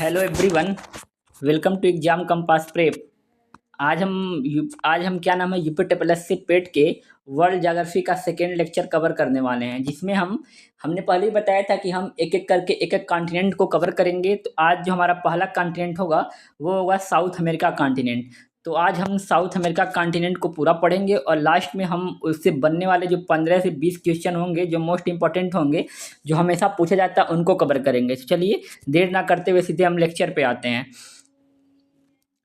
Hello everyone. Welcome to exam compass prep. आज हम क्या नाम है यूपी ट्रिपल एस से पेट के वर्ल्ड ज्योग्राफी का सेकेंड लेक्चर कवर करने वाले हैं, जिसमें हमने पहले ही बताया था कि हम एक एक करके एक एक कॉन्टिनेंट को कवर करेंगे। तो आज जो हमारा पहला कॉन्टिनेंट होगा वो होगा साउथ अमेरिका कॉन्टिनेंट। तो आज हम साउथ अमेरिका कॉन्टिनेंट को पूरा पढ़ेंगे और लास्ट में हम उससे बनने वाले जो 15 से 20 क्वेश्चन होंगे, जो मोस्ट इंपॉर्टेंट होंगे, जो हमेशा पूछा जाता है, उनको कवर करेंगे। तो चलिए देर ना करते हुए सीधे हम लेक्चर पे आते हैं।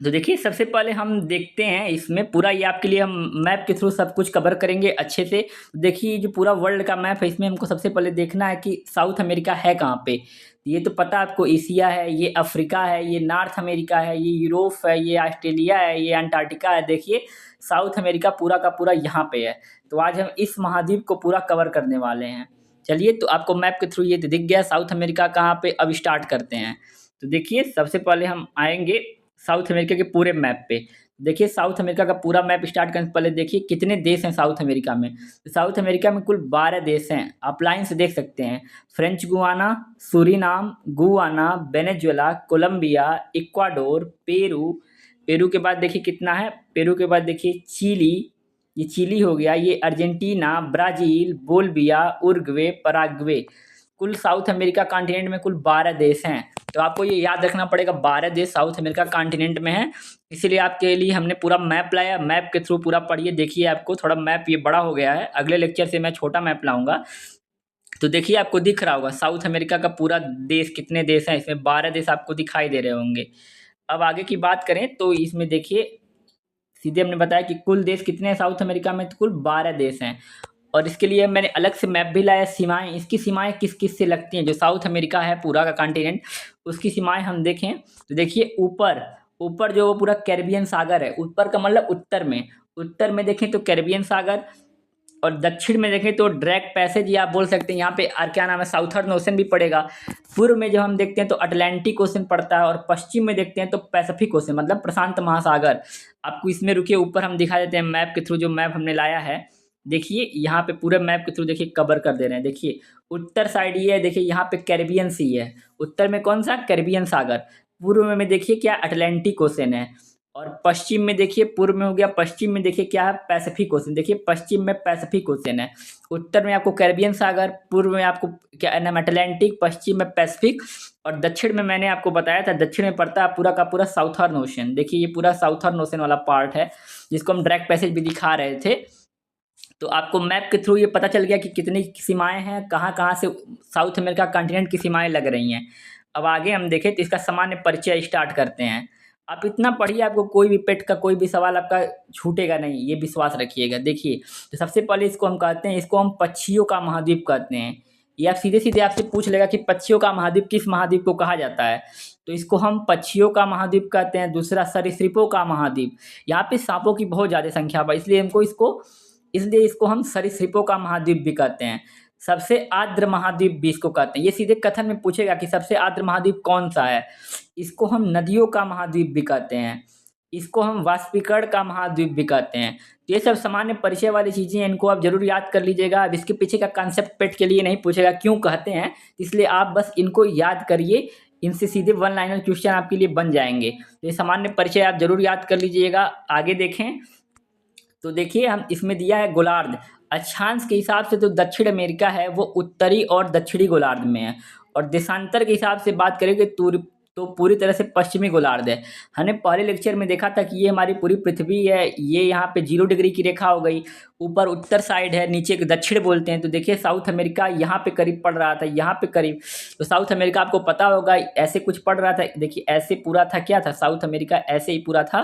तो देखिए, सबसे पहले हम देखते हैं इसमें पूरा, ये आपके लिए हम मैप के थ्रू सब कुछ कवर करेंगे अच्छे से। तो देखिए, जो पूरा वर्ल्ड का मैप है, इसमें हमको सबसे पहले देखना है कि साउथ अमेरिका है कहाँ पे। ये तो पता है आपको, एशिया है, ये अफ्रीका है, ये नॉर्थ अमेरिका है, ये यूरोप है, ये ऑस्ट्रेलिया है, ये अंटार्कटिका है। देखिए, साउथ अमेरिका पूरा का पूरा यहाँ पे है। तो आज हम इस महाद्वीप को पूरा कवर करने वाले हैं। चलिए, तो आपको मैप के थ्रू ये तो दिख गया साउथ अमेरिका कहाँ पे। अब स्टार्ट करते हैं। तो देखिए, सबसे पहले हम आएंगे साउथ अमेरिका के पूरे मैप पे। देखिए, साउथ अमेरिका का पूरा मैप स्टार्ट करने से पहले देखिए कितने देश हैं साउथ अमेरिका में। तो साउथ अमेरिका में कुल 12 देश हैं। आप लाइन से देख सकते हैं: French Guiana, Suriname, Guyana, Venezuela, Colombia, Ecuador, Peru. Peru के बाद देखिए कितना है, पेरू के बाद देखिए चिली, ये चिली हो गया, ये Argentina, Brazil, Bolivia, Uruguay, Paraguay. कुल साउथ अमेरिका कॉन्टिनेंट में कुल 12 देश हैं। तो आपको ये याद रखना पड़ेगा, 12 देश साउथ अमेरिका कॉन्टिनेंट में हैं। इसीलिए आपके लिए हमने पूरा मैप लाया। मैप के थ्रू पूरा पढ़िए। देखिए, आपको थोड़ा मैप ये बड़ा हो गया है, अगले लेक्चर से मैं छोटा मैप लाऊंगा। तो देखिए, आपको दिख रहा होगा साउथ अमेरिका का पूरा देश, कितने देश हैं इसमें, 12 देश आपको दिखाई दे रहे होंगे। अब आगे की बात करें तो इसमें देखिए, सीधे हमने बताया कि कुल देश कितने हैं साउथ अमेरिका में, तो कुल 12 देश हैं। और इसके लिए मैंने अलग से मैप भी लाया। सीमाएं, इसकी सीमाएं किस किस से लगती हैं, जो साउथ अमेरिका है पूरा का कॉन्टिनेंट, उसकी सीमाएं हम देखें तो देखिए, ऊपर ऊपर जो वो पूरा कैरिबियन सागर है, ऊपर का मतलब उत्तर में देखें तो कैरिबियन सागर, और दक्षिण में देखें तो ड्रैक पैसेज, या आप बोल सकते हैं यहाँ पे क्या नाम है, साउथर्न ओशन भी पड़ेगा। पूर्व में जब हम देखते हैं तो अटलांटिक ओशन पड़ता है, और पश्चिम में देखते हैं तो पैसिफिक ओशन मतलब प्रशांत महासागर। आपको इसमें रुकिए, ऊपर हम दिखा देते हैं मैप के थ्रू, जो मैप हमने लाया है। देखिए, यहाँ पे पूरे मैप के थ्रू देखिए कवर कर दे रहे हैं। देखिए, उत्तर साइड ये है, देखिए यहाँ पे कैरिबियन सी है। उत्तर में कौन सा, कैरिबियन सागर। पूर्व में देखिए क्या, अटलांटिक ओशन है। और पश्चिम में देखिए, पूर्व में हो गया, पश्चिम में देखिए क्या है, पैसिफिक ओशन। देखिए, पश्चिम में पैसिफिक ओशन है, उत्तर में आपको कैरिबियन सागर, पूर्व में आपको क्या नाम, अटलांटिक, पश्चिम में पैसिफिक, और दक्षिण में मैंने आपको बताया था, दक्षिण में पड़ता है पूरा का पूरा साउथर्न ओशन। देखिए, ये पूरा साउथर्न ओशन वाला पार्ट है, जिसको हम डायरेक्ट पैसेज भी दिखा रहे थे। तो आपको मैप के थ्रू ये पता चल गया कि कितनी सीमाएं हैं, कहाँ कहाँ से साउथ अमेरिका कॉन्टिनेंट की सीमाएं लग रही हैं। अब आगे हम देखें तो इसका सामान्य परिचय स्टार्ट करते हैं। आप इतना पढ़िए, आपको कोई भी पेट का कोई भी सवाल आपका छूटेगा नहीं, ये विश्वास रखिएगा। देखिए, तो सबसे पहले इसको हम कहते हैं, इसको हम पक्षियों का महाद्वीप कहते हैं। ये आप सीधे सीधे आपसे पूछ लेगा कि पक्षियों का महाद्वीप किस महाद्वीप को कहा जाता है, तो इसको हम पक्षियों का महाद्वीप कहते हैं। दूसरा, सरीसृपों का महाद्वीप। यहाँ पे सांपों की बहुत ज़्यादा संख्या है, इसलिए इसको हम सरीसृपों का महाद्वीप भी कहते हैं। सबसे आर्द्र महाद्वीप भी इसको कहते हैं। ये सीधे कथन में पूछेगा कि सबसे आर्द्र महाद्वीप कौन सा है। इसको हम नदियों का महाद्वीप भी कहते हैं। इसको हम वाष्पीकरण का महाद्वीप भी कहते हैं। तो ये सब सामान्य परिचय वाली चीज़ें हैं, इनको आप जरूर याद कर लीजिएगा। अब इसके पीछे का कंसेप्ट पेट के लिए नहीं पूछेगा क्यों कहते हैं, इसलिए आप बस इनको याद करिए। इनसे सीधे वन लाइनर क्वेश्चन आपके लिए बन जाएंगे। तो ये सामान्य परिचय आप जरूर याद कर लीजिएगा। आगे देखें तो देखिए, हम इसमें दिया है गोलार्ध। अक्षांश के हिसाब से तो दक्षिण अमेरिका है वो उत्तरी और दक्षिणी गोलार्ध में है, और देशांतर के हिसाब से बात करेंगे तो पूरी तरह से पश्चिमी गोलार्ध है। हमने पहले लेक्चर में देखा था कि ये हमारी पूरी पृथ्वी है, ये यहाँ पे 0 डिग्री की रेखा हो गई। ऊपर उत्तर साइड है, नीचे दक्षिण बोलते हैं। तो देखिए, साउथ अमेरिका यहाँ पे करीब पड़ रहा था, यहाँ पे करीब। तो साउथ अमेरिका आपको पता होगा ऐसे कुछ पड़ रहा था। देखिए, ऐसे पूरा था, क्या था, साउथ अमेरिका ऐसे ही पूरा था।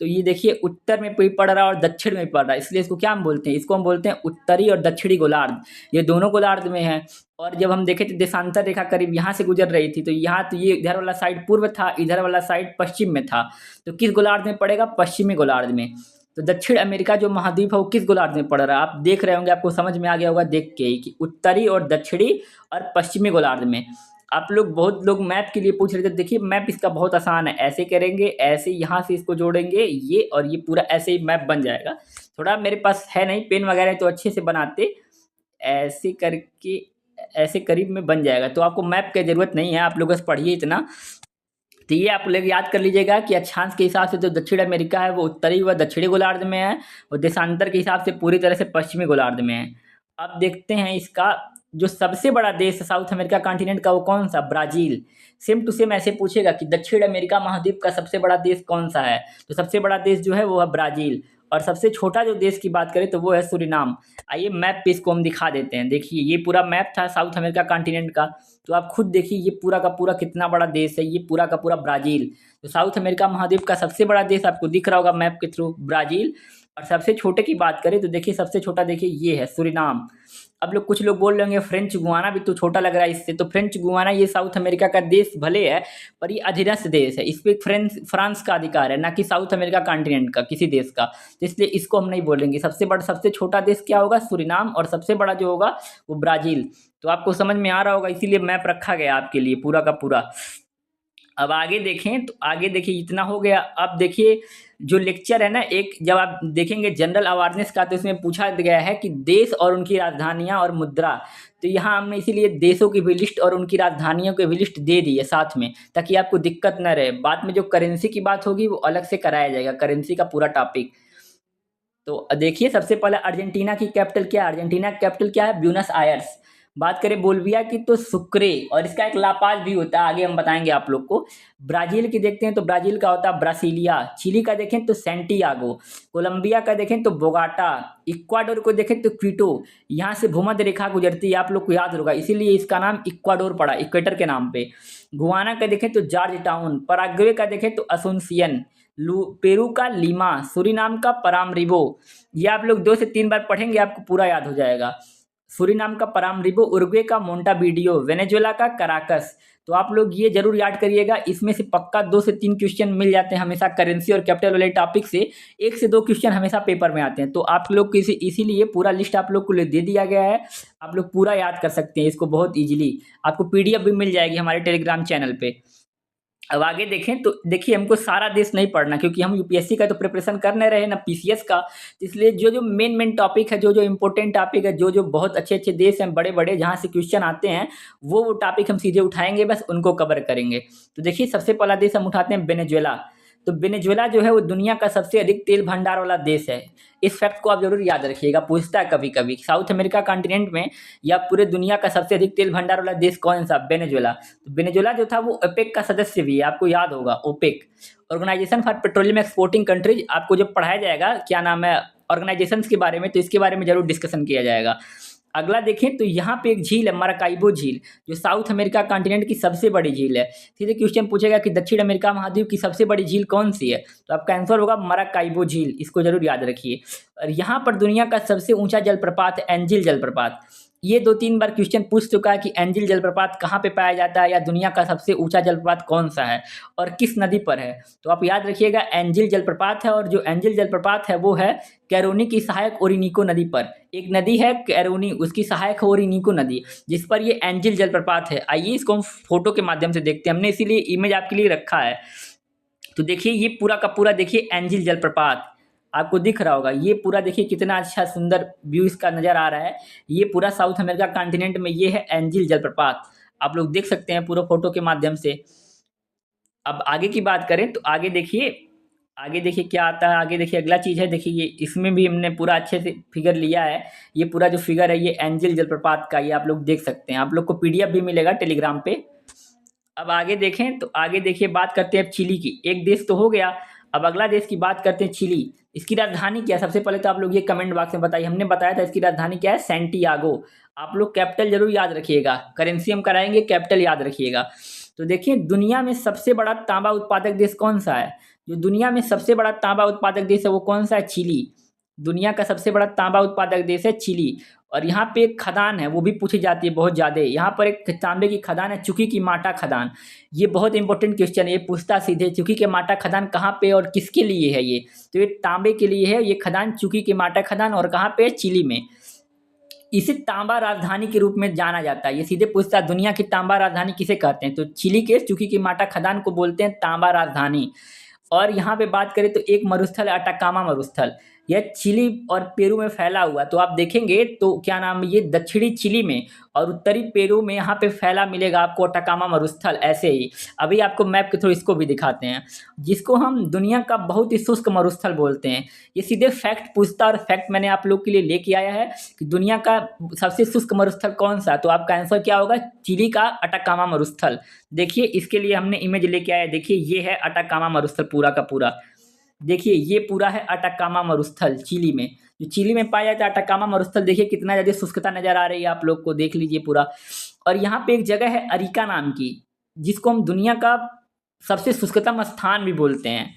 तो ये देखिए, उत्तर में भी पड़ रहा है और दक्षिण में भी पड़ रहा है, इसलिए इसको क्या हम बोलते हैं, इसको हम बोलते हैं उत्तरी और दक्षिणी गोलार्ध। ये दोनों गोलार्ध में है। और जब हम देखें तो देशांतर रेखा करीब यहाँ से गुजर रही थी, तो यहाँ तो ये इधर वाला साइड पूर्व था, इधर वाला साइड पश्चिम में था। तो किस गोलार्ध में पड़ेगा, पश्चिमी गोलार्ध में। तो दक्षिण अमेरिका जो महाद्वीप है वो किस गोलार्ध में पड़ रहा है, आप देख रहे होंगे, आपको समझ में आ गया होगा देख के ही कि उत्तरी और दक्षिणी और पश्चिमी गोलार्ध में। आप लोग, बहुत लोग मैप के लिए पूछ रहे थे। देखिए, मैप इसका बहुत आसान है, ऐसे करेंगे, ऐसे यहाँ से इसको जोड़ेंगे, ये और ये पूरा ऐसे ही मैप बन जाएगा। थोड़ा मेरे पास है नहीं पेन वगैरह, तो अच्छे से बनाते, ऐसे करके ऐसे करीब में बन जाएगा। तो आपको मैप की ज़रूरत नहीं है, आप लोग बस पढ़िए इतना। तो ये आप लोग याद कर लीजिएगा कि अक्षांश के हिसाब से जो दक्षिण अमेरिका है वो उत्तरी व दक्षिणी गोलार्ध में है, और देशांतर के हिसाब से पूरी तरह से पश्चिमी गोलार्ध में है। अब देखते हैं इसका जो सबसे बड़ा देश है साउथ अमेरिका कॉन्टिनेंट का, वो कौन सा? ब्राज़ील। सेम टू सेम ऐसे पूछेगा कि दक्षिण अमेरिका महाद्वीप का सबसे बड़ा देश कौन सा है, तो सबसे बड़ा देश जो है वो है ब्राज़ील। और सबसे छोटा जो देश की बात करें तो वो है सूरीनाम। आइए मैप पे इसको हम दिखा देते हैं। देखिए ये पूरा मैप था साउथ अमेरिका कॉन्टिनेंट का, तो आप खुद देखिए ये पूरा का पूरा कितना बड़ा देश है, ये पूरा का पूरा ब्राज़ील। तो साउथ अमेरिका महाद्वीप का सबसे बड़ा देश आपको दिख रहा होगा मैप के थ्रू, ब्राज़ील। और सबसे छोटे की बात करें तो देखिए सबसे छोटा देखिए ये है सूरीनाम। अब लोग कुछ लोग बोल रहे होंगे फ्रेंच गुयाना भी तो छोटा लग रहा है इससे, तो फ्रेंच गुयाना ये साउथ अमेरिका का देश भले है, पर ये अधीनस्थ देश है, इस पे फ्रांस का अधिकार है, ना कि साउथ अमेरिका कॉन्टिनेंट का किसी देश का। तो इसलिए इसको हम नहीं बोलेंगे। सबसे छोटा देश क्या होगा? सूरीनाम। और सबसे बड़ा जो होगा वो ब्राज़ील। तो आपको समझ में आ रहा होगा, इसीलिए मैप रखा गया आपके लिए पूरा का पूरा। अब आगे देखें तो आगे देखिए इतना हो गया। अब देखिए जो लेक्चर है ना, एक जब आप देखेंगे जनरल अवेयरनेस का, तो इसमें पूछा गया है कि देश और उनकी राजधानियां और मुद्रा। तो यहाँ हमने इसीलिए देशों की भी लिस्ट और उनकी राजधानियों की भी लिस्ट दे दी है साथ में, ताकि आपको दिक्कत न रहे। बाद में जो करेंसी की बात होगी वो अलग से कराया जाएगा, करेंसी का पूरा टॉपिक। तो देखिए सबसे पहले अर्जेंटीना की कैपिटल क्या है? अर्जेंटीना की कैपिटल क्या है? Buenos Aires. बात करें बोल्विया की तो सुक्रे, और इसका एक लापाज भी होता है, आगे हम बताएंगे आप लोग को। ब्राजील की देखते हैं तो ब्राजील का होता है ब्रासिलिया। चिली का देखें तो सेंटियागो। कोलंबिया का देखें तो बोगाटा। इक्वाडोर को देखें तो क्विटो। यहाँ से भूमध्य रेखा गुजरती है, आप लोग को याद होगा, इसीलिए इसका नाम इक्वाडोर पड़ा, इक्वेटर के नाम पे। गुआना का देखें तो जॉर्ज टाउन। पराग्वे का देखें तो असुनसियन। पेरू का लीमा। सूरीनाम का परामरिबो। ये आप लोग 2 से 3 बार पढ़ेंगे आपको पूरा याद हो जाएगा। सूरीनाम का परामरिबो, उरुग्वे का मोंटावीडियो, वेनेजुएला का कराकस। तो आप लोग ये जरूर याद करिएगा, इसमें से पक्का 2 से 3 क्वेश्चन मिल जाते हैं हमेशा करेंसी और कैपिटल वाले टॉपिक से। 1 से 2 क्वेश्चन हमेशा पेपर में आते हैं, तो आप लोग को इसीलिए पूरा लिस्ट आप लोग को दे दिया गया है। आप लोग पूरा याद कर सकते हैं इसको बहुत ईजिली। आपको पीडीएफ भी मिल जाएगी हमारे टेलीग्राम चैनल पे। अब आगे देखें तो देखिए हमको सारा देश नहीं पढ़ना, क्योंकि हम यूपीएससी का तो प्रिपरेशन कर नहीं रहे ना पीसीएस का। तो इसलिए जो जो मेन टॉपिक है, जो जो इंपॉर्टेंट टॉपिक है, जो जो बहुत अच्छे अच्छे देश हैं बड़े बड़े जहाँ से क्वेश्चन आते हैं, वो टॉपिक हम सीधे उठाएंगे, बस उनको कवर करेंगे। तो देखिए सबसे पहला देश हम उठाते हैं वेनेजुएला। तो वेनेजुएला जो है वो दुनिया का सबसे अधिक तेल भंडार वाला देश है। इस फैक्ट को आप जरूर याद रखिएगा, पूछता है कभी कभी साउथ अमेरिका कॉन्टिनेंट में या पूरे दुनिया का सबसे अधिक तेल भंडार वाला देश कौन सा? वेनेजुएला। तो वेनेजुएला जो था वो ओपेक का सदस्य भी है, आपको याद होगा OPEC, organisation for petroleum exporting countries. आपको जब पढ़ाया जाएगा क्या नाम है ऑर्गेनाइजेशन के बारे में, तो इसके बारे में जरूर डिस्कशन किया जाएगा। अगला देखें तो यहाँ पे एक झील है माराकाइबो झील, जो साउथ अमेरिका कॉन्टिनेंट की सबसे बड़ी झील है। सीधे क्वेश्चन पूछेगा कि दक्षिण अमेरिका महाद्वीप की सबसे बड़ी झील कौन सी है, तो आपका आंसर होगा माराकाइबो झील, इसको जरूर याद रखिए। और यहाँ पर दुनिया का सबसे ऊंचा जलप्रपात है एंजिल जलप्रपात। ये 2-3 बार क्वेश्चन पूछ चुका है कि एंजिल जलप्रपात कहाँ पे पाया जाता है, या दुनिया का सबसे ऊंचा जलप्रपात कौन सा है और किस नदी पर है। तो आप याद रखिएगा एंजिल जलप्रपात है, और जो एंजिल जलप्रपात है वो है कैरोनी की सहायक ओरिनिको नदी पर। एक नदी है कैरोनी, उसकी सहायक है ओरिनिको नदी, जिस पर ये एंजिल जलप्रपात है। आइए इसको हम फोटो के माध्यम से देखते हैं, हमने इसीलिए इमेज आपके लिए रखा है। तो देखिए ये पूरा का पूरा देखिए एंजिल जलप्रपात आपको दिख रहा होगा। ये पूरा देखिए कितना अच्छा सुंदर व्यू इसका नज़र आ रहा है। ये पूरा साउथ अमेरिका कॉन्टिनेंट में ये है एंजिल जलप्रपात, आप लोग देख सकते हैं पूरा फोटो के माध्यम से। अब आगे की बात करें तो आगे देखिए क्या आता है। आगे देखिए अगला चीज़ है, देखिए ये इसमें भी हमने पूरा अच्छे से फिगर लिया है। ये पूरा जो फिगर है ये एंजिल जलप्रपात का, ये आप लोग देख सकते हैं। आप लोग को पीडीएफ भी मिलेगा टेलीग्राम पे। अब आगे देखें तो आगे देखिए बात करते हैं चिली की। एक देश तो हो गया, अब अगला देश की बात करते हैं चिली। इसकी राजधानी क्या है? सबसे पहले तो आप लोग ये कमेंट बॉक्स में बताइए। हमने बताया था इसकी राजधानी क्या है, सेंटियागो। आप लोग कैपिटल जरूर याद रखिएगा, करेंसी हम कराएंगे, कैपिटल याद रखिएगा। तो देखिए दुनिया में सबसे बड़ा तांबा उत्पादक देश कौन सा है? जो दुनिया में सबसे बड़ा तांबा उत्पादक देश है वो कौन सा है? चिली। दुनिया का सबसे बड़ा तांबा उत्पादक देश है चिली। और यहाँ पे एक खदान है, वो भी पूछी जाती है बहुत ज़्यादा। यहाँ पर एक तांबे की खदान है, चुकी की माटा खदान। ये बहुत इंपॉर्टेंट क्वेश्चन है, ये पूछता सीधे चुकी के माटा खदान कहाँ पे और किसके लिए है ये? तो ये तांबे के लिए है ये खदान, चुकी की माटा खदान, और कहाँ पे? चिली में। इसे तांबा राजधानी के रूप में जाना जाता है। ये सीधे पूछता है दुनिया की तांबा राजधानी किसे कहते हैं, तो चिली के चुकी की माटा खदान को बोलते हैं तांबा राजधानी। और यहाँ पे बात करें तो एक मरुस्थल है अटाकामा मरुस्थल। यह चिली और पेरू में फैला हुआ। तो आप देखेंगे तो क्या नाम है, ये दक्षिणी चिली में और उत्तरी पेरू में यहाँ पे फैला मिलेगा आपको अटाकामा मरुस्थल ऐसे ही। अभी आपको मैप के थ्रू इसको भी दिखाते हैं, जिसको हम दुनिया का बहुत ही शुष्क मरुस्थल बोलते हैं। ये सीधे फैक्ट पूछता और फैक्ट मैंने आप लोग के लिए लेके आया है कि दुनिया का सबसे शुष्क मरुस्थल कौन सा, तो आपका आंसर क्या होगा, चिली का अटाकामा मरुस्थल। देखिए इसके लिए हमने इमेज लेके आया, देखिए ये है अटाकामा मरुस्थल पूरा का पूरा। देखिए ये पूरा है अटाकामा मरुस्थल चिली में, जो चिली में पाया जाता है अटाकामा मरुस्थल। देखिए कितना ज़्यादा शुष्कता नज़र आ रही है आप लोग को, देख लीजिए पूरा। और यहाँ पे एक जगह है अरिका नाम की, जिसको हम दुनिया का सबसे शुष्कतम स्थान भी बोलते हैं।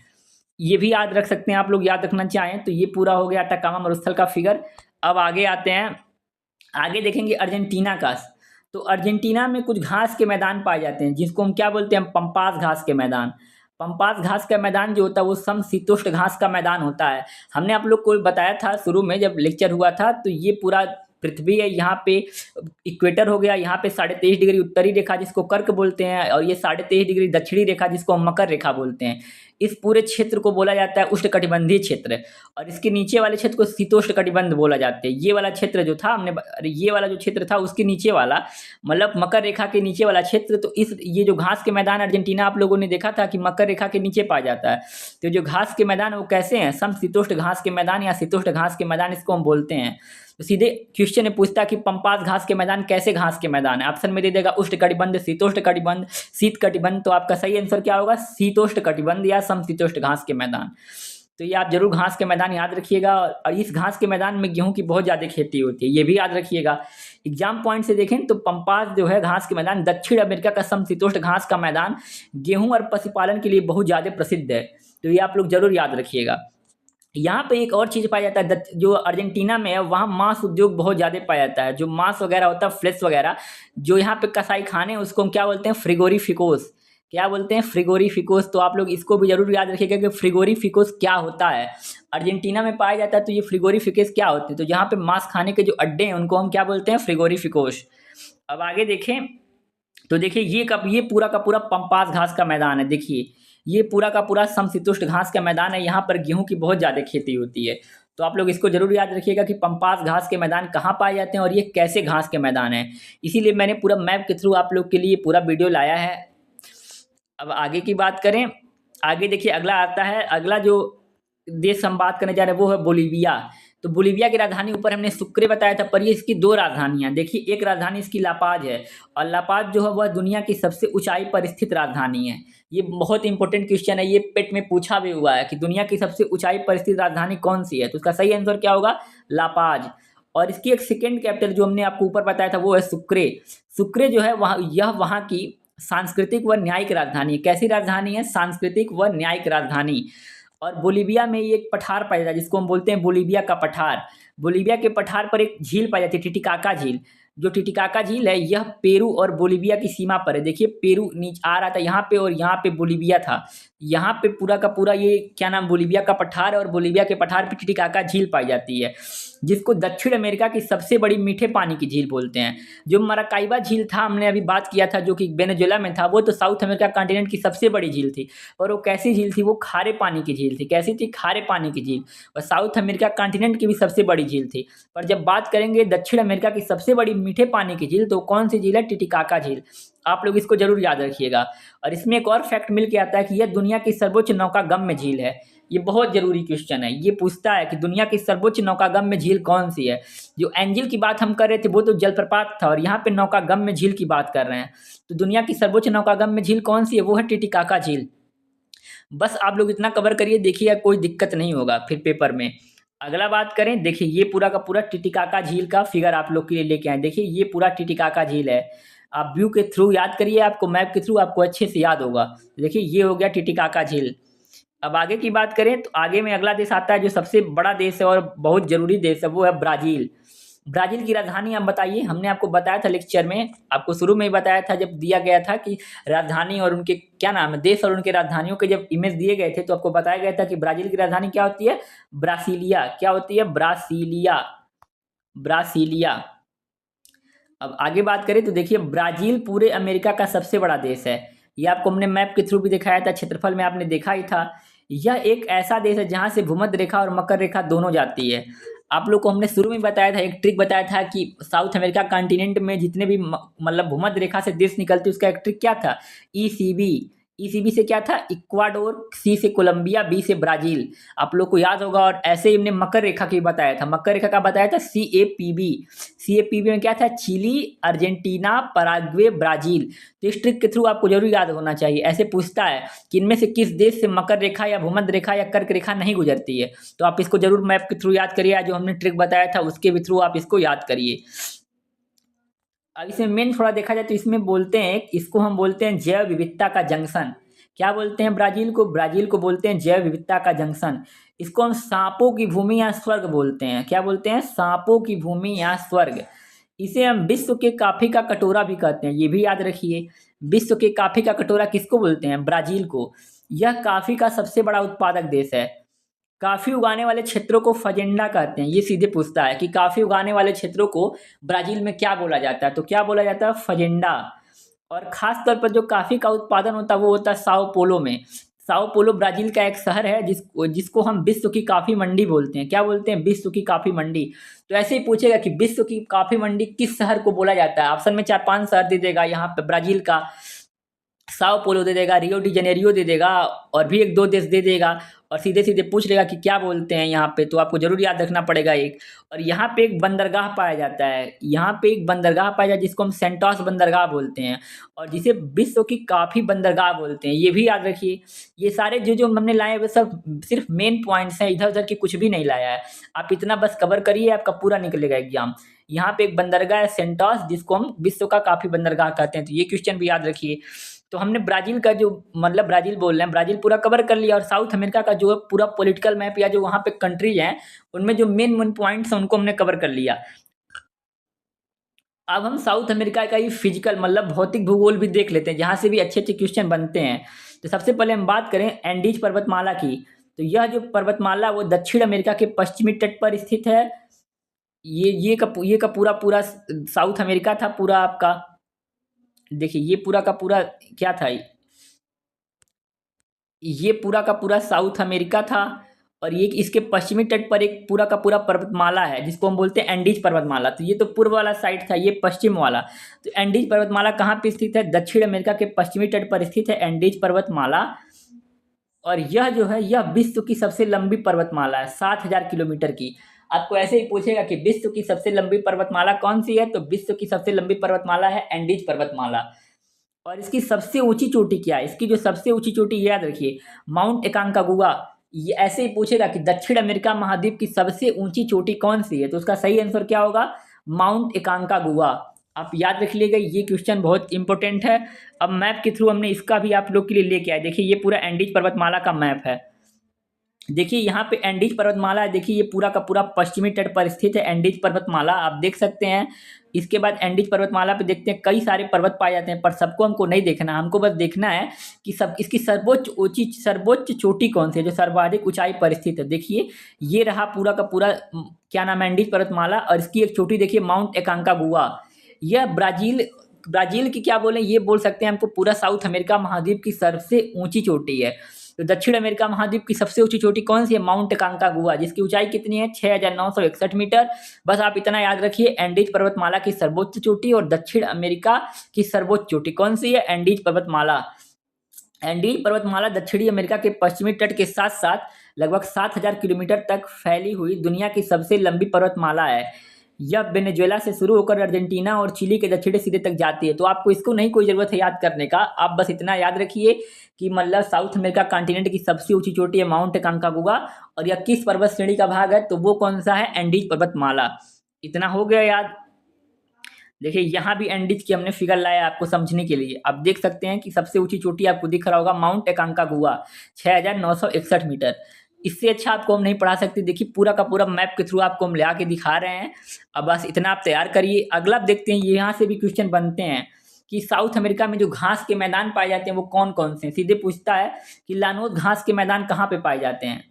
ये भी याद रख सकते हैं आप लोग, याद रखना चाहें तो। ये पूरा हो गया अटाकामा मरुस्थल का फिगर। अब आगे आते हैं, आगे देखेंगे अर्जेंटीना का। तो अर्जेंटीना में कुछ घास के मैदान पाए जाते हैं, जिसको हम क्या बोलते हैं, पंपास घास के मैदान। पंपास घास का मैदान जो होता है वो समशीतोष्ण घास का मैदान होता है। हमने आप लोग को बताया था शुरू में जब लेक्चर हुआ था, तो ये पूरा पृथ्वी है, यहाँ पे इक्वेटर हो गया, यहाँ पे 23.5 डिग्री उत्तरी रेखा जिसको कर्क बोलते हैं, और ये 23.5 डिग्री दक्षिणी रेखा जिसको हम मकर रेखा बोलते हैं। इस पूरे क्षेत्र को बोला जाता है उष्णकटिबंधीय क्षेत्र, और इसके नीचे वाले क्षेत्र को शीतोष्ण कटिबंध बोला जाता है। ये वाला क्षेत्र जो था अरे ये वाला जो क्षेत्र था उसके नीचे वाला, मतलब मकर रेखा के नीचे वाला क्षेत्र। तो इस ये जो घास के मैदान अर्जेंटीना आप लोगों ने देखा था कि मकर रेखा के नीचे पाया जाता है। तो जो घास के मैदान वो कैसे हैं, समशीतोष्ण घास के मैदान या शीतोष्ण घास के मैदान इसको हम बोलते हैं। तो सीधे क्वेश्चन में पूछता कि पंपास घास के मैदान कैसे घास के मैदान है, ऑप्शन में दे देगा उष्ण कटिबंध, शीतोष्ण कटिबंध, शीत कटिबंध। तो आपका सही आंसर क्या होगा, शीतोष्ण कटिबंध या समशीतोष्ण घास के मैदान। तो ये आप जरूर घास के मैदान याद रखिएगा। और इस घास के मैदान में गेहूं की बहुत ज़्यादा खेती होती है, ये भी याद रखिएगा। एग्जाम पॉइंट से देखें तो पंपास जो है घास के मैदान दक्षिण अमेरिका का समशीतोष्ण घास का मैदान गेहूं और पशुपालन के लिए बहुत ज़्यादा प्रसिद्ध है। तो ये आप लोग जरूर याद रखिएगा। यहाँ पे एक और चीज़ पाया जाता है, जो अर्जेंटीना में है वहाँ मांस उद्योग बहुत ज़्यादा पाया जाता है। जो मांस वगैरह होता है, फ्लेश वगैरह, जो यहाँ पे कसाई खाने उसको हम क्या बोलते हैं, फ्रिगोरिफिकोस। क्या बोलते हैं, फ्रिगोरिफिकोस। तो आप लोग इसको भी जरूर याद रखिएगा कि फ्रिगोरिफिकोस क्या होता है। अर्जेंटीना में पाया जाता है, तो ये फ्रिगोरिफिकोस क्या होते हैं, तो जहाँ पे मांस खाने के जो अड्डे हैं उनको हम क्या बोलते हैं, फ्रिगोरिफिकोस। अब आगे देखें तो देखिए ये पूरा का पूरा पंपास घास का मैदान है। देखिए ये पूरा का पूरा समशीतोष्ण घास का मैदान है, यहाँ पर गेहूं की बहुत ज़्यादा खेती होती है। तो आप लोग इसको जरूर याद रखिएगा कि पंपास घास के मैदान कहाँ पाए जाते हैं और ये कैसे घास के मैदान है। इसीलिए मैंने पूरा मैप के थ्रू आप लोग के लिए पूरा वीडियो लाया है। अब आगे की बात करें, आगे देखिए अगला आता है, अगला जो देश हम बात करने जा रहे हैं वो है बोलीविया। तो बोलीविया की राजधानी ऊपर हमने सुक्रे बताया था, पर ये इसकी दो राजधानियां। देखिए एक राजधानी इसकी लापाज है, और लापाज जो है वह दुनिया की सबसे ऊंचाई पर स्थित राजधानी है। ये बहुत इंपॉर्टेंट क्वेश्चन है, ये पेट में पूछा भी हुआ है कि दुनिया की सबसे ऊंचाई पर स्थित राजधानी कौन सी है, तो उसका सही आंसर क्या होगा, लापाज। और इसकी एक सेकेंड कैपिटल जो हमने आपको ऊपर बताया था वो है सुक्रे। सुक्रे जो है वहाँ की सांस्कृतिक व न्यायिक राजधानी है। कैसी राजधानी है, सांस्कृतिक व न्यायिक राजधानी। और बोलीविया में ये एक पठार पाया जाता है जिसको हम बोलते हैं बोलीविया का पठार। बोलीविया के पठार पर एक झील पाई जाती है, टिटिकाका झील। जो टिटिकाका झील है यह पेरू और बोलीविया की सीमा पर है। देखिए पेरू नीचे आ रहा था यहाँ पे, और यहाँ पे बोलीविया था। यहाँ पे पूरा का पूरा ये क्या नाम, बोलीविया का पठार है, और बोलीविया के पठार पे टिटिकाका झील पाई जाती है, जिसको दक्षिण अमेरिका की सबसे बड़ी मीठे पानी की झील बोलते हैं। जो मराकाइबा झील था, हमने अभी बात किया था, जो कि वेनेजुएला में था, वो तो साउथ अमेरिका कॉन्टिनेंट की सबसे बड़ी झील थी। और वो कैसी झील थी, वो खारे पानी की झील थी। कैसी थी, खारे पानी की झील। और साउथ अमेरिका कॉन्टिनेंट की भी सबसे बड़ी झील थी। पर जब बात करेंगे दक्षिण अमेरिका की सबसे बड़ी मीठे पानी की झील, तो कौन सी झील है, टिटिकाका झील। आप लोग इसको जरूर याद रखिएगा। और इसमें एक और फैक्ट मिल के आता है कि यह दुनिया की सर्वोच्च नौकागम्य झील है। ये बहुत जरूरी क्वेश्चन है, ये पूछता है कि दुनिया की सर्वोच्च नौकागम्य झील कौन सी है। जो एंजिल की बात हम कर रहे थे वो तो जलप्रपात था, और यहाँ पे नौकागम्य झील की बात कर रहे हैं। तो दुनिया की सर्वोच्च नौकागम्य झील कौन सी है, वो है टिटिकाका झील। बस आप लोग इतना कवर करिए, देखिए कोई दिक्कत नहीं होगा फिर पेपर में। अगला बात करें, देखिए ये पूरा का पूरा टिटिकाका झील का फिगर आप लोग के लिए लेके आए। देखिए ये पूरा टिटिकाका झील है। आप व्यू के थ्रू याद करिए, आपको मैप के थ्रू आपको अच्छे से याद होगा। देखिए ये हो गया टिटिकाका झील। अब आगे की बात करें तो आगे में अगला देश आता है जो सबसे बड़ा देश है और बहुत जरूरी देश है, वो है ब्राज़ील। ब्राज़ील की राजधानी आप बताइए। हमने आपको बताया था लेक्चर में, आपको शुरू में ही बताया था जब दिया गया था कि राजधानी और उनके क्या नाम है, देश और उनके राजधानियों के जब इमेज दिए गए थे, तो आपको बताया गया था कि ब्राज़ील की राजधानी क्या होती है, ब्रासीलिया। क्या होती है, ब्रासीलिया, ब्रासीलिया। अब आगे बात करें तो देखिए ब्राज़ील पूरे अमेरिका का सबसे बड़ा देश है। ये आपको हमने मैप के थ्रू भी दिखाया था, क्षेत्रफल में आपने देखा ही था। यह एक ऐसा देश है जहाँ से भूमध्य रेखा और मकर रेखा दोनों जाती है। आप लोग को हमने शुरू में बताया था, एक ट्रिक बताया था कि साउथ अमेरिका कॉन्टिनेंट में जितने भी मतलब भूमध्य रेखा से देश निकलते उसका एक ट्रिक क्या था, ईसीबी। ईसीबी से क्या था, इक्वाडोर, सी से कोलंबिया, बी से ब्राजील। आप लोग को याद होगा। और ऐसे ही हमने मकर रेखा की बताया था, मकर रेखा का बताया था सीएपीबी। सीएपीबी में क्या था, चिली, अर्जेंटीना, पराग्वे, ब्राजील। तो इस ट्रिक के थ्रू आपको जरूर याद होना चाहिए। ऐसे पूछता है कि इनमें से किस देश से मकर रेखा या भूमध्य रेखा या कर्क रेखा नहीं गुजरती है, तो आप इसको जरूर मैप के थ्रू याद करिए। जो हमने ट्रिक बताया था उसके भी थ्रू आप इसको याद करिए। अब इसमें मेन थोड़ा देखा जाए तो इसमें बोलते हैं, इसको हम बोलते हैं जैव विविधता का जंक्शन। क्या बोलते हैं ब्राजील को, ब्राजील को बोलते हैं जैव विविधता का जंक्शन। इसको हम सांपों की भूमि या स्वर्ग बोलते हैं। क्या बोलते हैं, सांपों की भूमि या स्वर्ग। इसे हम विश्व के कॉफी का कटोरा भी कहते हैं, ये भी याद रखिए। विश्व के कॉफी का कटोरा किसको बोलते हैं, ब्राजील को। यह कॉफी का सबसे बड़ा उत्पादक देश है। कॉफी उगाने वाले क्षेत्रों को फजेंडा कहते हैं। ये सीधे पूछता है कि कॉफी उगाने वाले क्षेत्रों को ब्राजील में क्या बोला जाता है, तो क्या बोला जाता है, फजेंडा। और खास तौर पर जो कॉफी का उत्पादन होता है वो होता है साओ पोलो में। साओ पोलो ब्राजील का एक शहर है जिसको हम विश्व की कॉफी मंडी बोलते हैं। क्या बोलते हैं, विश्व की कॉफी मंडी। तो ऐसे ही पूछेगा कि विश्व की कॉफी मंडी किस शहर को बोला जाता है। ऑप्शन में 4-5 शहर दे देगा। यहाँ पे ब्राजील का साओ पोलो दे देगा, रियो डी जेनेरियो दे देगा, और भी 1-2 देश दे देगा। और सीधे सीधे पूछ लेगा कि क्या बोलते हैं यहाँ पे, तो आपको जरूर याद रखना पड़ेगा एक। और यहाँ पे एक बंदरगाह पाया जाता है, यहाँ पे एक बंदरगाह पाया जाता है जिसको हम सेंटोस बंदरगाह बोलते हैं, और जिसे विश्व की काफ़ी बंदरगाह बोलते हैं। ये भी याद रखिए। ये सारे जो जो हमने लाए हैं वो सब सिर्फ मेन पॉइंट्स हैं, इधर उधर की कुछ भी नहीं लाया है। आप इतना बस कवर करिए, आपका पूरा निकलेगा एग्जाम। यहाँ पे एक बंदरगाह है सेंटोस, जिसको हम विश्व का काफ़ी बंदरगाह कहते हैं, तो ये क्वेश्चन भी याद रखिए। तो हमने ब्राजील का जो मतलब ब्राजील बोल रहे हैं, ब्राजील पूरा कवर कर लिया। और साउथ अमेरिका का जो पूरा पॉलिटिकल मैप या जो वहाँ पे कंट्रीज हैं उनमें जो मेन मेन पॉइंट्स हैं उनको हमने कवर कर लिया। अब हम साउथ अमेरिका का ही फिजिकल मतलब भौतिक भूगोल भी देख लेते हैं, जहाँ से भी अच्छे अच्छे क्वेश्चन बनते हैं। तो सबसे पहले हम बात करें एंडीज पर्वतमाला की। तो यह जो पर्वतमाला वो दक्षिण अमेरिका के पश्चिमी तट पर स्थित है। ये का पूरा पूरा साउथ अमेरिका था पूरा आपका। देखिए ये पूरा का पूरा क्या था, ये पूरा का पूरा साउथ अमेरिका था। और ये इसके पश्चिमी तट पर एक पूरा का पूरा पर्वतमाला है जिसको हम बोलते हैं एंडीज पर्वतमाला। तो ये तो पूर्व वाला साइड था, ये पश्चिम वाला। तो एंडीज पर्वतमाला कहाँ पे स्थित है, दक्षिण अमेरिका के पश्चिमी तट पर स्थित है एंडीज पर्वतमाला। और यह जो है यह विश्व की सबसे लंबी पर्वतमाला है, 7,000 किलोमीटर की। आपको ऐसे ही पूछेगा कि विश्व की सबसे लंबी पर्वतमाला कौन सी है, तो विश्व की सबसे लंबी पर्वतमाला है एंडीज पर्वतमाला। और इसकी सबसे ऊंची चोटी क्या है, इसकी जो सबसे ऊंची चोटी याद रखिए, माउंट एकांकागुआ। ये ऐसे ही पूछेगा कि दक्षिण अमेरिका महाद्वीप की सबसे ऊंची चोटी कौन सी है, तो उसका सही आंसर क्या होगा, माउंट एकांकागुआ। आप याद रख लीजिएगा, ये क्वेश्चन बहुत इंपॉर्टेंट है। अब मैप के थ्रू हमने इसका भी आप लोग के लिए लेके आए। देखिए ये पूरा एंडीज पर्वतमाला का मैप है। देखिए यहाँ पे एंडीज पर्वतमाला है। देखिए ये पूरा का पूरा पश्चिमी तट पर स्थित है एंडीज पर्वतमाला, आप देख सकते हैं। इसके बाद एंडीज पर्वतमाला पे देखते हैं कई सारे पर्वत पाए जाते हैं, पर सबको हमको नहीं देखना, हमको बस देखना है कि सब इसकी सर्वोच्च चोटी कौन सी है, जो सर्वाधिक ऊंचाई पर स्थित है। देखिए ये रहा पूरा का पूरा क्या नाम है, एंडीज पर्वतमाला। और इसकी एक चोटी देखिए माउंट एकांकागुआ। यह ब्राजील की क्या बोले, ये बोल सकते हैं हमको पूरा साउथ अमेरिका महाद्वीप की सबसे ऊंची चोटी है। तो दक्षिण अमेरिका महाद्वीप की सबसे ऊंची चोटी कौन सी है, माउंट एकांकागुआ, जिसकी ऊंचाई कितनी है, 6,961 मीटर। बस आप इतना याद रखिए, एंडीज पर्वतमाला की सर्वोच्च चोटी और दक्षिण अमेरिका की सर्वोच्च चोटी कौन सी है, एंडीज पर्वतमाला। एंडीज पर्वतमाला दक्षिणी अमेरिका के पश्चिमी तट के साथ साथ लगभग 7,000 किलोमीटर तक फैली हुई दुनिया की सबसे लंबी पर्वतमाला है। यह वेनेजुएला से शुरू होकर अर्जेंटीना और चिली के दक्षिणी सिरे तक जाती है। तो आपको इसको नहीं कोई ज़रूरत है याद करने का, आप बस इतना याद रखिए कि मतलब साउथ अमेरिका कॉन्टिनेंट की सबसे ऊंची चोटी है माउंट एकांकागुआ। और यह किस पर्वत श्रेणी का भाग है, तो वो कौन सा है, एंडीज पर्वतमाला। इतना हो गया याद। देखिए यहाँ भी एंडीज की हमने फिगर लाया आपको समझने के लिए। आप देख सकते हैं कि सबसे ऊंची चोटी आपको दिख रहा होगा माउंट एकांकागुआ, 6,961 मीटर। इससे अच्छा आपको हम नहीं पढ़ा सकते। देखिए पूरा का पूरा मैप के थ्रू आपको हम ले आके दिखा रहे हैं। अब बस इतना आप तैयार करिए। अगला देखते हैं, यहाँ से भी क्वेश्चन बनते हैं कि साउथ अमेरिका में जो घास के मैदान पाए जाते हैं वो कौन कौन से हैं। सीधे पूछता है कि लानोस घास के मैदान कहाँ पे पाए जाते हैं।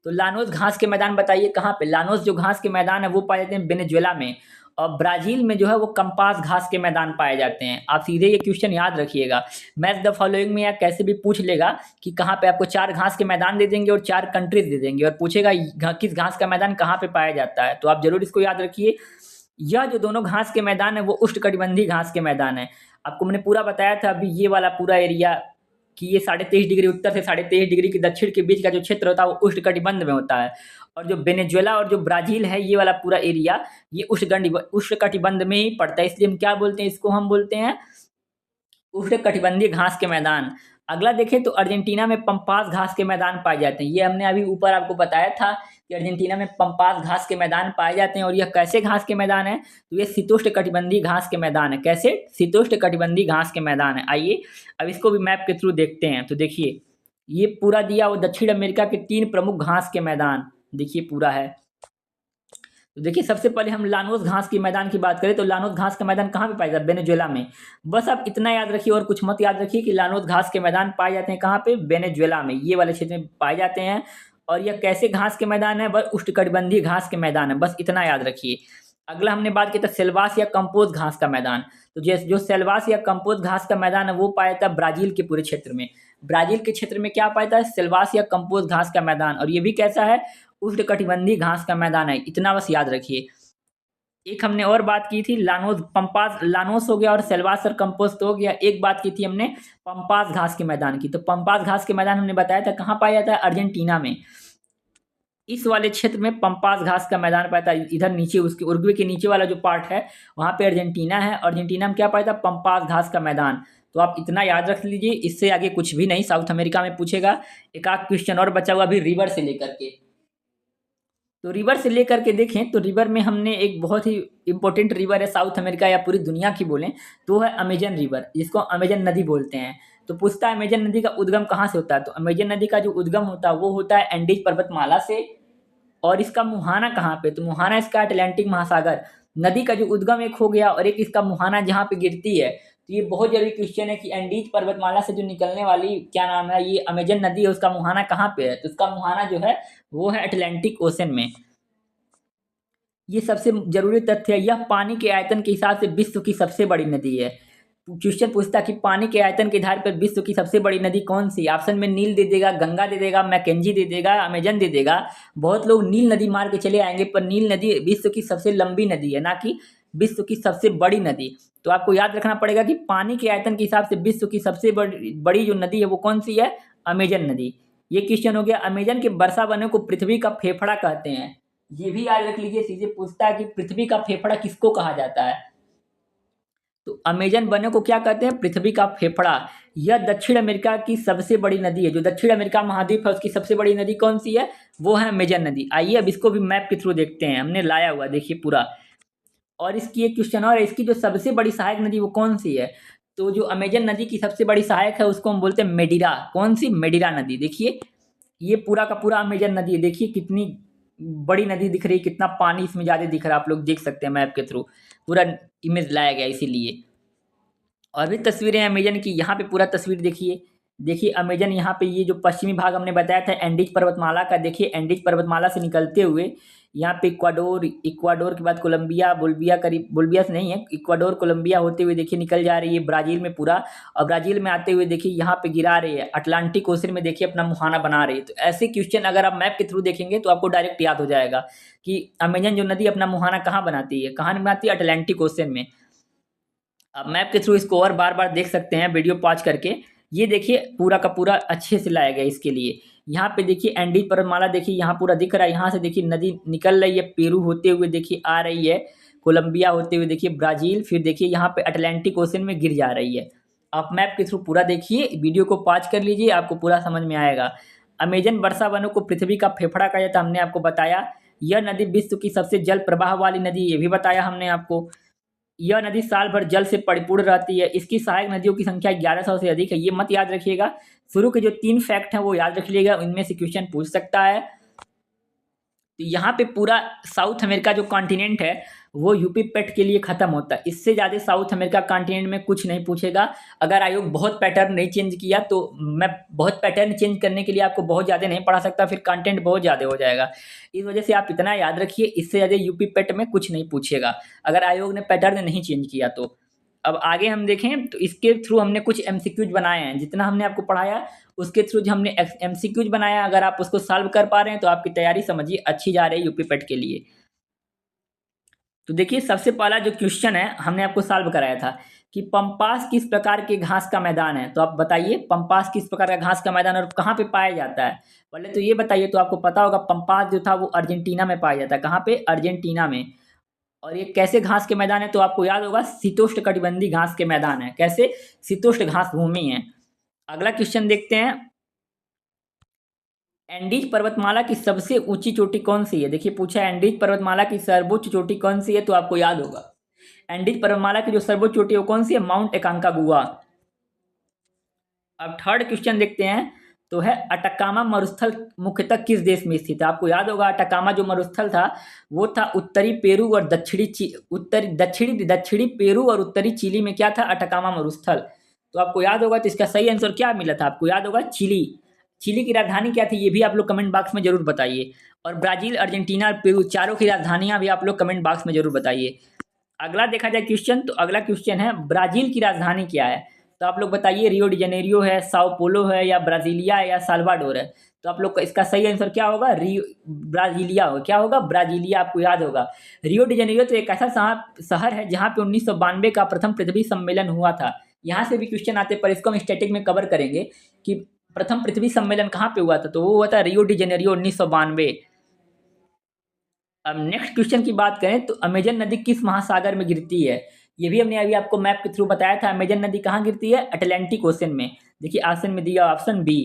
तो लानोस घास के मैदान बताइए कहाँ पे, लानोस जो घास के मैदान है वो पाए जाते हैं वेनेजुएला में। और ब्राज़ील में जो है वो कंपास घास के मैदान पाए जाते हैं। आप सीधे ये क्वेश्चन याद रखिएगा। मैच द फॉलोइंग में या कैसे भी पूछ लेगा कि कहाँ पे आपको 4 घास के मैदान दे देंगे और 4 कंट्रीज़ दे देंगे और पूछेगा किस घास का मैदान कहाँ पे पाया जाता है। तो आप ज़रूर इसको याद रखिए। यह जो दोनों घास के मैदान है वो उष्णकटिबंधीय घास के मैदान है। आपको मैंने पूरा बताया था अभी ये वाला पूरा एरिया कि ये 23.5 डिग्री उत्तर से 23.5 डिग्री के दक्षिण के बीच का जो क्षेत्र होता है वो उष्णकटिबंध में होता है। और जो वेनेजुएला और जो ब्राज़ील है ये वाला पूरा एरिया ये उष्णकटिबंध में ही पड़ता है। इसलिए हम क्या बोलते हैं, इसको हम बोलते हैं उष्णकटिबंधीय घास के मैदान। अगला देखें तो अर्जेंटीना में पंपास घास के मैदान पाए जाते हैं। ये हमने अभी ऊपर आपको बताया था कि अर्जेंटीना में पंपास घास के मैदान पाए जाते हैं। और यह कैसे घास के मैदान है, तो ये शीतोष्णकटिबंधीय घास के मैदान है। कैसे? शीतोष्णकटिबंधीय घास के मैदान है। आइए अब इसको भी मैप के थ्रू देखते हैं। तो देखिए ये पूरा दिया वो दक्षिण अमेरिका के 3 प्रमुख घास के मैदान देखिए पूरा है। तो देखिए सबसे पहले हम लानोस घास के मैदान की बात करें तो लानोस घास का मैदान कहाँ पे पाया जाता है? वेनेजुएला में। बस आप इतना याद रखिए और कुछ मत याद रखिए कि लानोस घास के मैदान पाए जाते हैं कहाँ पे? वेनेजुएला में, ये वाले क्षेत्र में पाए जाते हैं। और यह कैसे घास के मैदान है? बस उष्णकटिबंधीय घास के मैदान है, बस इतना याद रखिए। अगला हमने बात की था सेल्वास या कंपोज घास का मैदान। तो जो सेल्वास या कंपोज घास का मैदान है वो पाया जाता है ब्राजील के पूरे क्षेत्र में। ब्राजील के क्षेत्र में क्या पाया जाता है? सेल्वास या कंपोज घास का मैदान। और ये भी कैसा है? उष्णकटिबंधीय घास का मैदान है, इतना बस याद रखिए। एक हमने और बात की थी लानोस पंपास, लानोस हो गया और सेल्वास और कंपोस्ट हो गया। एक बात की थी हमने पंपास घास के मैदान की। तो पंपास घास के मैदान हमने बताया था कहाँ पाया जाता है? अर्जेंटीना में। इस वाले क्षेत्र में पंपास घास का मैदान पाया था। इधर नीचे उसके उरुग्वे के नीचे वाला जो पार्ट है वहाँ पे अर्जेंटीना है। अर्जेंटीना में क्या पाया था? पंपास घास का मैदान। तो आप इतना याद रख लीजिए, इससे आगे कुछ भी नहीं। साउथ अमेरिका में पूछेगा। एक आध क्वेश्चन और बचा हुआ अभी रिवर से लेकर के। तो रिवर से लेकर के देखें तो रिवर में हमने एक बहुत ही इंपॉर्टेंट रिवर है साउथ अमेरिका या पूरी दुनिया की बोलें तो है अमेजन रिवर, जिसको अमेजन नदी बोलते हैं। तो पूछता है अमेजन नदी का उद्गम कहाँ से होता है? तो अमेजन नदी का जो उद्गम होता है वो होता है एंडीज पर्वतमाला से। और इसका मुहाना कहाँ पे? तो मुहाना इसका अटलांटिक महासागर। नदी का जो उद्गम एक हो गया और एक इसका मुहाना जहाँ पे गिरती है। तो ये बहुत जरूरी क्वेश्चन है कि एंडीज पर्वतमाला से जो निकलने वाली क्या नाम है ये अमेजन नदी है, उसका मुहाना कहाँ पे है? तो उसका मुहाना जो है वो है अटलांटिक ओशन में। ये सबसे जरूरी तथ्य है, यह पानी के आयतन के हिसाब से विश्व की सबसे बड़ी नदी है। क्वेश्चन पूछता कि पानी के आयतन के आधार पर विश्व की सबसे बड़ी नदी कौन सी? ऑप्शन में नील दे देगा, गंगा दे देगा, मैकेंजी दे देगा, अमेजन दे देगा। बहुत लोग नील नदी मार के चले आएंगे, पर नील नदी विश्व की सबसे लंबी नदी है, ना कि विश्व की सबसे बड़ी नदी। तो आपको याद रखना पड़ेगा कि पानी के आयतन के हिसाब से विश्व की सबसे बड़ी जो नदी है वो कौन सी है? अमेजन नदी। ये क्वेश्चन हो गया। अमेजन के वर्षा वनों को पृथ्वी का फेफड़ा कहते हैं। ये भी याद रख लीजिए, सीधे पूछता है कि पृथ्वी का फेफड़ा किसको कहा जाता है? तो अमेजन वनों को क्या कहते हैं? पृथ्वी का फेफड़ा। यह दक्षिण अमेरिका की सबसे बड़ी नदी है। जो दक्षिण अमेरिका महाद्वीप है उसकी सबसे बड़ी नदी कौन सी है? वो है अमेजन नदी। आइए अब इसको भी मैप के थ्रू देखते हैं, हमने लाया हुआ देखिए पूरा। और इसकी एक क्वेश्चन और है, इसकी जो सबसे बड़ी सहायक नदी वो कौन सी है? तो जो अमेजन नदी की सबसे बड़ी सहायक है उसको हम बोलते हैं मेडिरा। कौन सी? मेडिरा नदी। देखिए ये पूरा का पूरा अमेजन नदी है। देखिए कितनी बड़ी नदी दिख रही है, कितना पानी इसमें ज़्यादा दिख रहा है, आप लोग देख सकते हैं मैप के थ्रू। पूरा इमेज लाया गया इसीलिए। और भी तस्वीरें हैं अमेजन की, यहाँ पे पूरा तस्वीर देखिए। देखिए अमेजन यहाँ पे ये जो पश्चिमी भाग हमने बताया था एंडीज पर्वतमाला का, देखिए एंडीज पर्वतमाला से निकलते हुए यहाँ पे इक्वाडोर के बाद कोलंबिया, बोल्विया, करीब बोल्विया से नहीं है, इक्वाडोर कोलंबिया होते हुए देखिए निकल जा रही है ब्राज़ील में पूरा। और ब्राज़ील में आते हुए देखिए यहाँ पे गिरा रही है अटलांटिक ओशन में, देखिए अपना मुहाना बना रही है। तो ऐसे क्वेश्चन अगर आप मैप के थ्रू देखेंगे तो आपको डायरेक्ट याद हो जाएगा कि अमेजन जो नदी अपना मुहाना कहाँ बनाती है, कहाँ बनाती है? अटलांटिक ओशन में। आप मैप के थ्रू इसको और बार बार देख सकते हैं वीडियो पॉज करके। ये देखिए पूरा का पूरा अच्छे से लाया गया इसके लिए। यहाँ पे देखिए एंडीज पर्वतमाला देखिए यहाँ पूरा दिख रहा है। यहाँ से देखिए नदी निकल रही है पेरू होते हुए, देखिए आ रही है कोलंबिया होते हुए, देखिए ब्राज़ील, फिर देखिए यहाँ पे अटलांटिक ओशन में गिर जा रही है। आप मैप के थ्रू पूरा देखिए, वीडियो को पॉज कर लीजिए, आपको पूरा समझ में आएगा। अमेजन वर्षा वनों को पृथ्वी का फेफड़ा कहा जाता है, हमने आपको बताया। यह नदी विश्व की सबसे जल प्रवाह वाली नदी, ये भी बताया हमने आपको। यह नदी साल भर जल से परिपूर्ण रहती है। इसकी सहायक नदियों की संख्या 1100 से अधिक है। ये मत याद रखिएगा, शुरू के जो 3 फैक्ट हैं वो याद रख लीजिएगा, इनमें से क्वेश्चन पूछ सकता है। तो यहाँ पे पूरा साउथ अमेरिका जो कॉन्टिनेंट है वो यूपी पेट के लिए ख़त्म होता है। इससे ज़्यादा साउथ अमेरिका कॉन्टिनेंट में कुछ नहीं पूछेगा। अगर आयोग बहुत पैटर्न नहीं चेंज किया तो मैं बहुत पैटर्न चेंज करने के लिए आपको बहुत ज़्यादा नहीं पढ़ा सकता, फिर कंटेंट बहुत ज़्यादा हो जाएगा। इस वजह से आप इतना याद रखिए, इससे ज़्यादा यूपी पेट में कुछ नहीं पूछेगा अगर आयोग ने पैटर्न नहीं चेंज किया तो। अब आगे हम देखें तो इसके थ्रू हमने कुछ एमसीक्यूज बनाए हैं, जितना हमने आपको पढ़ाया उसके थ्रू जो हमने एमसीक्यूज बनाया, अगर आप उसको सॉल्व कर पा रहे हैं तो आपकी तैयारी समझिए अच्छी जा रही है यूपी पेट के लिए। तो देखिए सबसे पहला जो क्वेश्चन है हमने आपको सॉल्व कराया था कि पंपास किस प्रकार के घास का मैदान है। तो आप बताइए पंपास किस प्रकार का घास का मैदान और कहाँ पे पाया जाता है। पहले तो ये बताइए, तो आपको पता होगा पंपास जो था वो अर्जेंटीना में पाया जाता है। कहाँ पे? अर्जेंटीना में। और ये कैसे घास के मैदान है तो आपको याद होगा शीतोष्ण कटिबंधीय घास के मैदान है। कैसे? शीतोष्ण घास भूमि है। अगला क्वेश्चन देखते हैं, एंडीज पर्वतमाला की सबसे ऊंची चोटी कौन सी है। देखिए पूछा है एंडीज पर्वतमाला की सर्वोच्च चोटी कौन सी है, तो आपको याद होगा एंडीज पर्वतमाला की जो सर्वोच्च चोटी है वो कौन सी है? माउंट एकांकागुआ। अब थर्ड क्वेश्चन देखते हैं, तो है अटकामा मरुस्थल मुख्यतः किस देश में स्थित है। आपको याद होगा अटकामा जो मरुस्थल था वो था उत्तरी पेरू और दक्षिणी पेरू और उत्तरी चिली में क्या था? अटकामा मरुस्थल। तो आपको याद होगा, तो इसका सही आंसर क्या मिला था? आपको याद होगा चिली। चिली की राजधानी क्या थी ये भी आप लोग कमेंट बॉक्स में जरूर बताइए। और ब्राजील, अर्जेंटीना और पेरू चारों की राजधानियां भी आप लोग कमेंट बॉक्स में जरूर बताइए। अगला देखा जाए क्वेश्चन, तो अगला क्वेश्चन है ब्राजील की राजधानी क्या है। तो आप लोग बताइए रियो डी जेनेरियो है, साओ पोलो है, या ब्राजीलिया है, या साल्वाडोर है। तो आप लोग का इसका सही आंसर क्या होगा? रियो ब्राजीलिया होगा। क्या होगा? ब्राजीलिया। आपको याद होगा रियो डी जेनेरियो तो एक ऐसा शहर है जहाँ पे 1992 का प्रथम पृथ्वी सम्मेलन हुआ था। यहाँ से भी क्वेश्चन आते हैं पर इसको हम स्टैटिक में कवर करेंगे कि प्रथम पृथ्वी सम्मेलन कहाँ पे हुआ था, तो वो हुआ था रियो डी जेनेरियो 1992। अब नेक्स्ट क्वेश्चन की बात करें तो अमेजन नदी किस महासागर में गिरती है। ये भी हमने अभी आपको मैप के थ्रू बताया था। अमेजन नदी कहाँ गिरती है? अटलांटिक ओशन में। देखिए ऑप्शन में दिया ऑप्शन बी।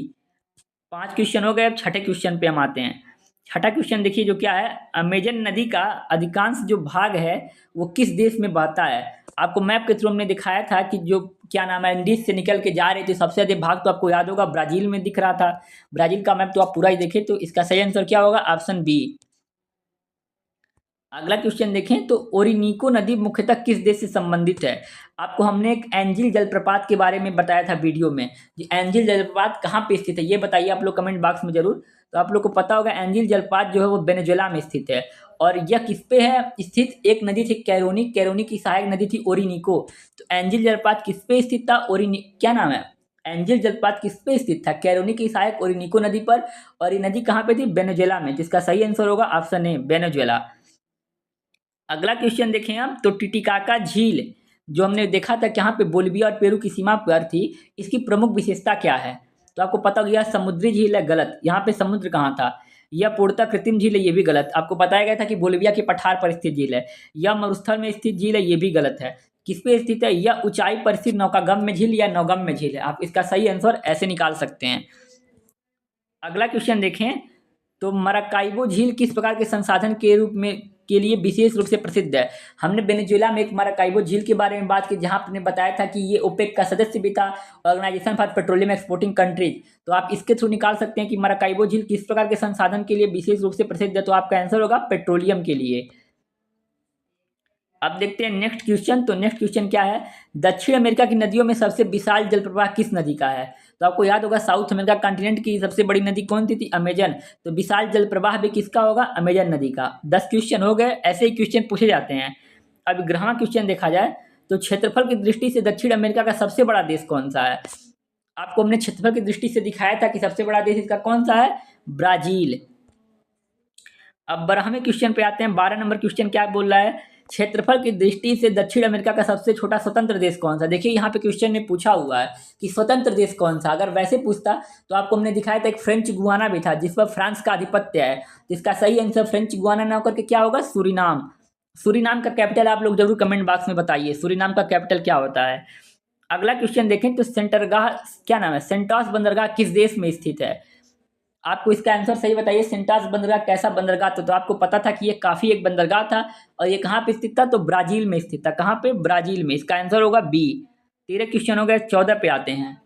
5 क्वेश्चन हो गए, अब छठे क्वेश्चन पे हम आते हैं। छठा क्वेश्चन देखिए जो क्या है, अमेजन नदी का अधिकांश जो भाग है वो किस देश में बहता है। आपको मैप के थ्रू हमने दिखाया था कि जो क्या नाम है इंडीज से निकल के जा रही थी, सबसे अधिक भाग तो आपको याद होगा ब्राजील में दिख रहा था। ब्राजील का मैप तो आप पूरा ही देखें, तो इसका सही आंसर क्या होगा? Option B. अगला क्वेश्चन देखें तो ओरिनीको नदी मुख्यतः किस देश से संबंधित है। आपको हमने एक एंजिल जलप्रपात के बारे में बताया था वीडियो में। जी एंजिल जलप्रपात कहाँ पे स्थित है ये बताइए आप लोग कमेंट बॉक्स में जरूर। तो आप लोग को पता होगा एंजिल जलप्रपात जो है वो वेनेजुएला में स्थित है। और यह किस पे है स्थित? एक नदी थी कैरोनी, कैरोनी की सहायक नदी थी ओरिनीको। तो एंजिल जलप्रपात किस पे स्थित था? क्या नाम है? एंजिल जलप्रपात किस पे स्थित था? कैरोनी की सहायक ओरिनीको नदी पर। और ये नदी कहाँ पे थी? वेनेजुएला में। जिसका सही आंसर होगा ऑप्शन ए, वेनेजुएला। अगला क्वेश्चन देखें आप, तो टिटिकाका झील जो हमने देखा था कि यहाँ पे बोलिविया और पेरू की सीमा पर थी, इसकी प्रमुख विशेषता क्या है। तो आपको पता होगा समुद्री झील है, गलत। यहाँ पे समुद्र कहाँ था? यह पूर्णतः कृत्रिम झील है, ये भी गलत। आपको बताया गया था कि बोलिविया के पठार पर स्थित झील है। यह मरुस्थल में स्थित झील है, ये भी गलत है। किस पे स्थित है? यह ऊंचाई पर स्थित नौकागम में झील या नौगम में झील है। आप इसका सही आंसर ऐसे निकाल सकते हैं। अगला क्वेश्चन देखें, तो मराकाइबो झील किस प्रकार के संसाधन के रूप में के लिए विशेष रूप से प्रसिद्ध है। हमने वेनेजुएला में एक मराकाइबो झील के बारे में बात की जहां आपने बताया था कि ये ओपेक का सदस्य भी था, organisation for petroleum exporting countries. तो आप इसके थ्रू निकाल सकते हैं कि मराकाइबो झील किस प्रकार के संसाधन के लिए विशेष रूप से प्रसिद्ध है। तो आपका आंसर होगा पेट्रोलियम के लिए। अब देखते हैं नेक्स्ट क्वेश्चन, तो नेक्स्ट क्वेश्चन क्या है, दक्षिण अमेरिका की नदियों में सबसे विशाल जलप्रवाह किस नदी का है। तो आपको याद होगा साउथ अमेरिका कॉन्टिनेंट की सबसे बड़ी नदी कौन सी थी? अमेजन। तो विशाल जलप्रवाह भी किसका होगा? अमेजन नदी का। 10 क्वेश्चन हो गए, ऐसे ही क्वेश्चन पूछे जाते हैं। अब 11वां क्वेश्चन देखा जाए तो क्षेत्रफल की दृष्टि से दक्षिण अमेरिका का सबसे बड़ा देश कौन सा है। आपको हमने क्षेत्रफल की दृष्टि से दिखाया था कि सबसे बड़ा देश इसका कौन सा है? ब्राजील। अब 12वें क्वेश्चन पे आते हैं। 12 नंबर क्वेश्चन क्या बोल रहा है, क्षेत्रफल की दृष्टि से दक्षिण अमेरिका का सबसे छोटा स्वतंत्र देश कौन सा। देखिए यहाँ पे क्वेश्चन में पूछा हुआ है कि स्वतंत्र देश कौन सा। अगर वैसे पूछता तो आपको हमने दिखाया था एक फ्रेंच गुआना भी था जिस पर फ्रांस का आधिपत्य है। जिसका सही आंसर फ्रेंच गुआना ना होकर के क्या होगा? सूरीनाम। सूरीनाम का कैपिटल आप लोग जरूर कमेंट बॉक्स में बताइए, सूरीनाम का कैपिटल क्या होता है। अगला क्वेश्चन देखें तो सेंटरगाह क्या नाम है, सेंटोस बंदरगाह किस देश में स्थित है। आपको इसका आंसर सही बताइए, सेंटोस बंदरगाह कैसा बंदरगाह था। तो आपको पता था कि ये काफी एक बंदरगाह था और ये कहाँ पे स्थित था? तो ब्राजील में स्थित था। कहाँ पे? ब्राजील में। इसका आंसर होगा बी। 13 क्वेश्चन हो गए, 14 पे आते हैं।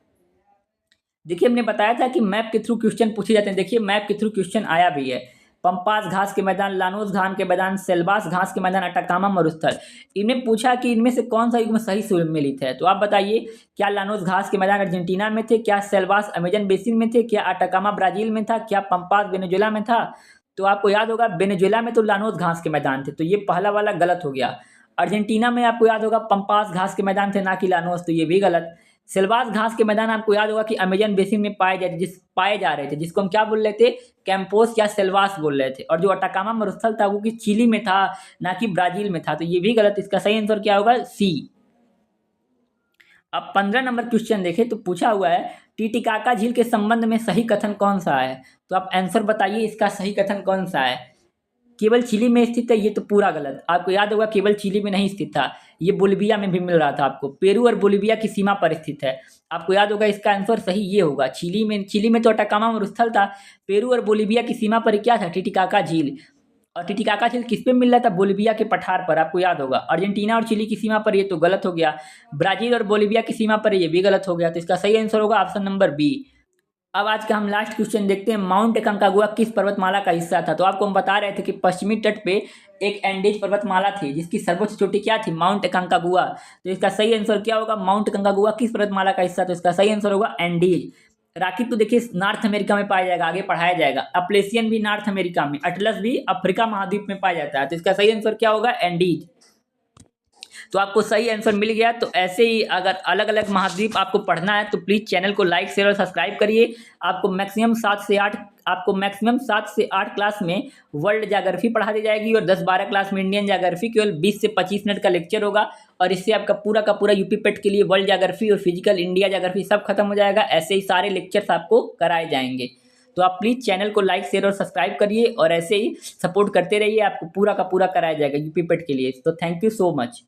देखिए हमने बताया था कि मैप के थ्रू क्वेश्चन पूछे जाते हैं। देखिए मैप के थ्रू क्वेश्चन आया भी है। पंपास घास के मैदान, लानोस घास के मैदान, सेल्बास घास के मैदान, अटाकामा मरुस्थल। इनमें पूछा कि इनमें से कौन सा युग्म सही सम्मिलित है, तो आप बताइए क्या लानोस घास के मैदान अर्जेंटीना में थे, क्या सेल्बास अमेजन बेसिन में थे, क्या अटाकामा ब्राजील में था, क्या पंपास वेनेजुएला में था। तो आपको याद होगा वेनेजुएला में तो लानोस घास के मैदान थे, तो ये पहला वाला गलत हो गया। अर्जेंटीना में आपको याद होगा पंपास घास के मैदान थे, ना कि लानोस, तो ये भी गलत। सेल्बास घास के मैदान आपको याद होगा कि अमेजन बेसिन में पाए जा रहे थे, जिसको हम क्या बोल रहे थे, कैंपोस या सेल्वास बोल रहे थे। और जो अटाकामा मरुस्थल था वो कि चिली में था, ना कि ब्राजील में था, तो ये भी गलत। इसका सही आंसर क्या होगा, सी। अब 15 नंबर क्वेश्चन देखें तो पूछा हुआ है टिटिकाका झील के संबंध में सही कथन कौन सा है। तो आप आंसर बताइए इसका सही कथन कौन सा है। केवल चिली में स्थित है, ये तो पूरा गलत। आपको याद होगा केवल चिली में नहीं स्थित था, ये बोलिविया में भी मिल रहा था आपको। पेरू और बोलिविया की सीमा पर स्थित है। आपको याद होगा इसका आंसर सही ये होगा, चिली में तो अटाकामा मरुस्थल था। पेरू और बोलिविया की सीमा पर क्या था, टिटिकाका झील। और टिटिकाका झील किस पे मिल रहा था, बोलिविया के पठार पर। आपको याद होगा अर्जेंटीना और चिली की सीमा पर, ये तो गलत हो गया। ब्राजील और बोलिविया की सीमा पर, ये भी गलत हो गया। तो इसका सही आंसर होगा ऑप्शन नंबर बी। अब आज का हम लास्ट क्वेश्चन देखते हैं, माउंट अकोंकागुआ किस पर्वतमाला का हिस्सा था। तो आपको हम बता रहे थे कि पश्चिमी तट पे एक एंडीज पर्वतमाला थी जिसकी सर्वोच्च चोटी क्या थी, माउंट अकोंकागुआ। तो इसका सही आंसर क्या होगा, माउंट अकोंकागुआ किस पर्वतमाला का हिस्सा। तो इसका सही आंसर होगा एंडीज। राखी तो देखिए नॉर्थ अमेरिका में पाया जाएगा, आगे पढ़ाया जाएगा। अप्लेसियन भी नॉर्थ अमेरिका में, अटलस भी अफ्रीका महाद्वीप में पाया जाता है। तो इसका सही आंसर क्या होगा, एंडीज। तो आपको सही आंसर मिल गया। तो ऐसे ही अगर अलग अलग महाद्वीप आपको पढ़ना है तो प्लीज़ चैनल को लाइक शेयर और सब्सक्राइब करिए। आपको मैक्सिमम 7 से 8 क्लास में वर्ल्ड ज्योग्राफी पढ़ा दी जाएगी और 10-12 क्लास में इंडियन ज्योग्राफी। केवल 20 से 25 मिनट का लेक्चर होगा और इससे आपका पूरा का पूरा यूपी पेट के लिए वर्ल्ड ज्योग्राफी और फिजिकल इंडिया ज्योग्राफी सब खत्म हो जाएगा। ऐसे ही सारे लेक्चर्स आपको कराए जाएंगे। तो आप प्लीज़ चैनल को लाइक शेयर और सब्सक्राइब करिए और ऐसे ही सपोर्ट करते रहिए, आपको पूरा का पूरा कराया जाएगा यूपी पेट के लिए। तो थैंक यू सो मच।